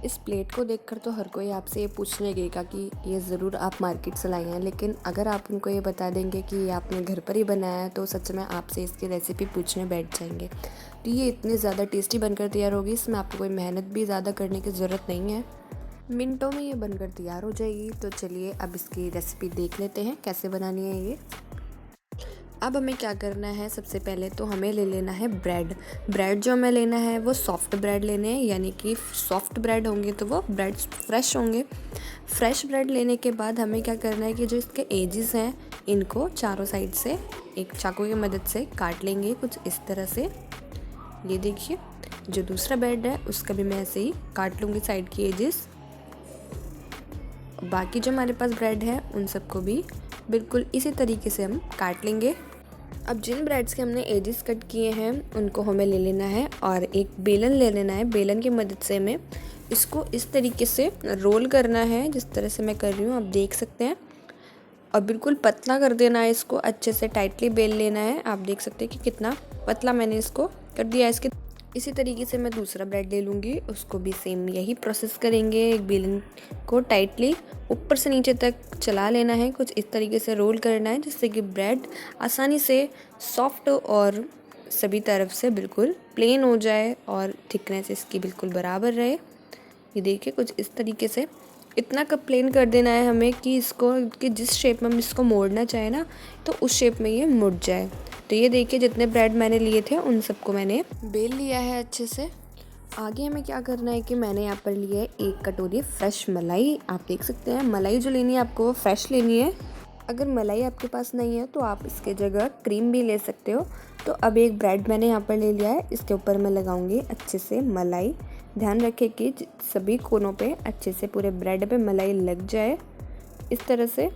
इस प्लेट को देखकर तो हर कोई आपसे ये पूछने लगेगा कि ये ज़रूर आप मार्केट से लाए हैं, लेकिन अगर आप उनको ये बता देंगे कि ये आपने घर पर ही बनाया है तो सच में आपसे इसकी रेसिपी पूछने बैठ जाएंगे। तो ये इतनी ज़्यादा टेस्टी बनकर तैयार होगी, इसमें आपको कोई मेहनत भी ज़्यादा करने की ज़रूरत नहीं है। मिनटों में ये बनकर तैयार हो जाएगी। तो चलिए अब इसकी रेसिपी देख लेते हैं कैसे बनानी है ये। अब हमें क्या करना है, सबसे पहले तो हमें ले लेना है ब्रेड जो हमें लेना है वो सॉफ्ट ब्रेड लेने हैं, यानी कि सॉफ्ट ब्रेड होंगे तो वो ब्रेड फ्रेश होंगे। फ्रेश ब्रेड लेने के बाद हमें क्या करना है कि जो इसके एजेस हैं इनको चारों साइड से एक चाकू की मदद से काट लेंगे कुछ इस तरह से। ये देखिए, जो दूसरा ब्रेड है उसका भी मैं ऐसे ही काट लूँगी साइड की एजेस। बाकी जो हमारे पास ब्रेड है उन सबको भी बिल्कुल इसी तरीके से हम काट लेंगे। अब जिन ब्रेड्स के हमने एजेस कट किए हैं उनको हमें ले लेना है और एक बेलन ले लेना है। बेलन की मदद से हमें इसको इस तरीके से रोल करना है, जिस तरह से मैं कर रही हूँ आप देख सकते हैं। और बिल्कुल पतला कर देना है इसको, अच्छे से टाइटली बेल लेना है। आप देख सकते हैं कि कितना पतला मैंने इसको कर दिया है। इसके इसी तरीके से मैं दूसरा ब्रेड ले लूँगी, उसको भी सेम यही प्रोसेस करेंगे। एक बेलन को टाइटली ऊपर से नीचे तक चला लेना है, कुछ इस तरीके से रोल करना है जिससे कि ब्रेड आसानी से सॉफ्ट और सभी तरफ से बिल्कुल प्लेन हो जाए और थिकनेस इसकी बिल्कुल बराबर रहे। ये देखिए, कुछ इस तरीके से इतना कप प्लेन कर देना है हमें कि इसको कि जिस शेप में हम इसको मोड़ना चाहे ना तो उस शेप में ये मुड़ जाए। तो ये देखिए, जितने ब्रेड मैंने लिए थे उन सबको मैंने बेल लिया है अच्छे से। आगे हमें क्या करना है कि मैंने यहाँ पर लिया है 1 कटोरी फ्रेश मलाई। आप देख सकते हैं मलाई जो लेनी है आपको वो फ्रेश लेनी है। अगर मलाई आपके पास नहीं है तो आप इसके जगह क्रीम भी ले सकते हो। तो अब एक ब्रेड मैंने यहाँ पर ले लिया है, इसके ऊपर मैं लगाऊंगी अच्छे से मलाई। ध्यान रखें कि सभी कोनों पे अच्छे से पूरे ब्रेड पे मलाई लग जाए। इस तरह से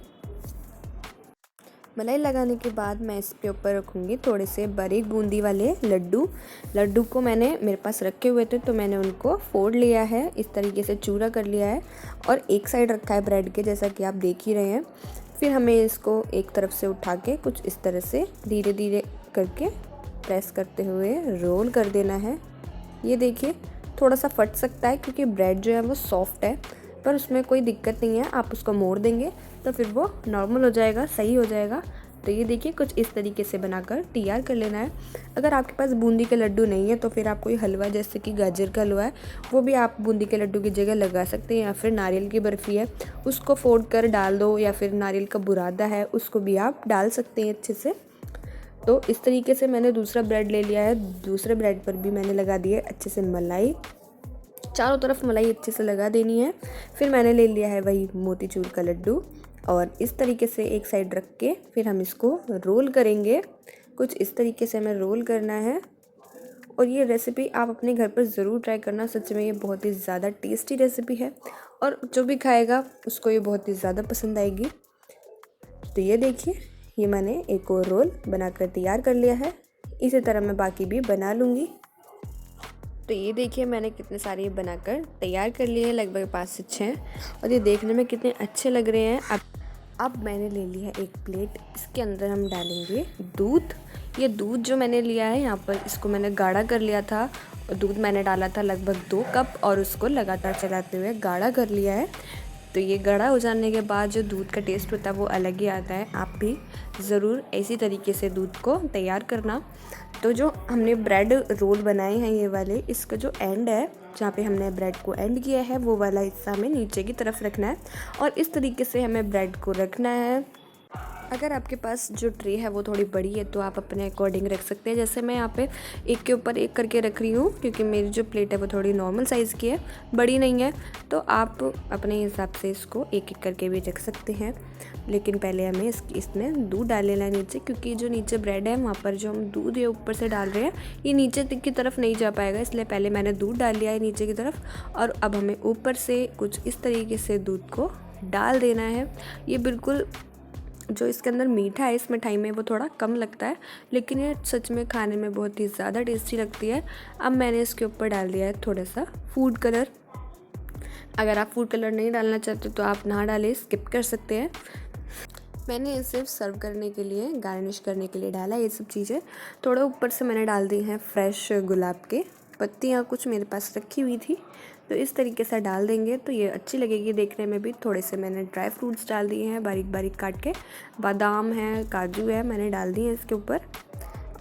मलाई लगाने के बाद मैं इसके ऊपर रखूँगी थोड़े से बारीक बूंदी वाले लड्डू को मैंने मेरे पास रखे हुए थे तो मैंने उनको फोड़ लिया है, इस तरीके से चूरा कर लिया है और एक साइड रखा है ब्रेड के, जैसा कि आप देख ही रहे हैं। फिर हमें इसको एक तरफ से उठा के कुछ इस तरह से धीरे धीरे करके प्रेस करते हुए रोल कर देना है। ये देखिए, थोड़ा सा फट सकता है क्योंकि ब्रेड जो है वो सॉफ्ट है, पर उसमें कोई दिक्कत नहीं है। आप उसको मोड़ देंगे तो फिर वो नॉर्मल हो जाएगा, सही हो जाएगा। तो ये देखिए, कुछ इस तरीके से बनाकर तैयार कर लेना है। अगर आपके पास बूंदी के लड्डू नहीं है तो फिर आप कोई हलवा, जैसे कि गाजर का हलवा है, वो भी आप बूंदी के लड्डू की जगह लगा सकते हैं, या फिर नारियल की बर्फ़ी है उसको फोड़ कर डाल दो, या फिर नारियल का बुरादा है उसको भी आप डाल सकते हैं अच्छे से। तो इस तरीके से मैंने दूसरा ब्रेड ले लिया है, दूसरे ब्रेड पर भी मैंने लगा दिया है अच्छे से मलाई। चारों तरफ मलाई अच्छे से लगा देनी है। फिर मैंने ले लिया है वही मोतीचूर का लड्डू और इस तरीके से एक साइड रख के फिर हम इसको रोल करेंगे। कुछ इस तरीके से हमें रोल करना है। और ये रेसिपी आप अपने घर पर ज़रूर ट्राई करना, सच में ये बहुत ही ज़्यादा टेस्टी रेसिपी है और जो भी खाएगा उसको ये बहुत ही ज़्यादा पसंद आएगी। तो ये देखिए, ये मैंने एक और रोल बनाकर तैयार कर लिया है। इसी तरह मैं बाकी भी बना लूँगी। तो ये देखिए, मैंने कितने सारे बनाकर तैयार कर लिए हैं, लगभग 5 से 6, और ये देखने में कितने अच्छे लग रहे हैं। अब मैंने ले लिया एक प्लेट, इसके अंदर हम डालेंगे दूध। ये दूध जो मैंने लिया है यहाँ पर, इसको मैंने गाढ़ा कर लिया था और दूध मैंने डाला था लगभग 2 कप और उसको लगातार चलाते हुए गाढ़ा कर लिया है। तो ये गाढ़ा हो जाने के बाद जो दूध का टेस्ट होता है वो अलग ही आता है। आप भी ज़रूर इसी तरीके से दूध को तैयार करना। तो जो हमने ब्रेड रोल बनाए हैं ये वाले, इसका जो एंड है जहाँ पे हमने ब्रेड को एंड किया है वो वाला हिस्सा हमें नीचे की तरफ रखना है और इस तरीके से हमें ब्रेड को रखना है। अगर आपके पास जो ट्रे है वो थोड़ी बड़ी है तो आप अपने अकॉर्डिंग रख सकते हैं। जैसे मैं यहाँ पे एक के ऊपर एक करके रख रही हूँ क्योंकि मेरी जो प्लेट है वो थोड़ी नॉर्मल साइज़ की है, बड़ी नहीं है। तो आप अपने हिसाब से इसको एक एक करके भी रख सकते हैं। लेकिन पहले हमें इसमें दूध डाल लेना है नीचे, क्योंकि जो नीचे ब्रेड है वहाँ पर जो हम दूध ये ऊपर से डाल रहे हैं ये नीचे की तरफ नहीं जा पाएगा, इसलिए पहले मैंने दूध डाल लिया है नीचे की तरफ। और अब हमें ऊपर से कुछ इस तरीके से दूध को डाल देना है। ये बिल्कुल जो इसके अंदर मीठा है इस मिठाई में वो थोड़ा कम लगता है, लेकिन ये सच में खाने में बहुत ही ज़्यादा टेस्टी लगती है। अब मैंने इसके ऊपर डाल दिया है थोड़ा सा फूड कलर। अगर आप फूड कलर नहीं डालना चाहते तो आप ना डालें, स्किप कर सकते हैं। मैंने ये सिर्फ सर्व करने के लिए, गार्निश करने के लिए डाला ये सब चीज़ें। थोड़ा ऊपर से मैंने डाल दी हैं फ्रेश गुलाब के पत्तियाँ, कुछ मेरे पास रखी हुई थी तो इस तरीके से डाल देंगे तो ये अच्छी लगेगी देखने में भी। थोड़े से मैंने ड्राई फ्रूट्स डाल दिए हैं बारीक बारीक काट के, बादाम है, काजू है, मैंने डाल दिए हैं इसके ऊपर।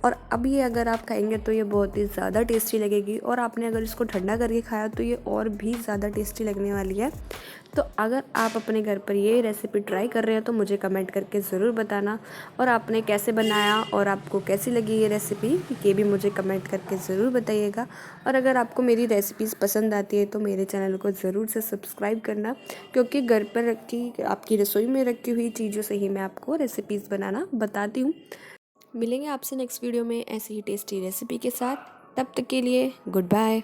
और अब ये अगर आप खाएंगे तो ये बहुत ही ज़्यादा टेस्टी लगेगी, और आपने अगर इसको ठंडा करके खाया तो ये और भी ज़्यादा टेस्टी लगने वाली है। तो अगर आप अपने घर पर ये रेसिपी ट्राई कर रहे हैं तो मुझे कमेंट करके ज़रूर बताना, और आपने कैसे बनाया और आपको कैसी लगी ये रेसिपी ये भी मुझे कमेंट करके ज़रूर बताइएगा। और अगर आपको मेरी रेसिपीज़ पसंद आती है तो मेरे चैनल को ज़रूर से सब्सक्राइब करना, क्योंकि घर पर रखी आपकी रसोई में रखी हुई चीज़ों से ही मैं आपको रेसिपीज़ बनाना बताती हूँ। मिलेंगे आपसे नेक्स्ट वीडियो में ऐसी ही टेस्टी रेसिपी के साथ। तब तक के लिए गुड बाय।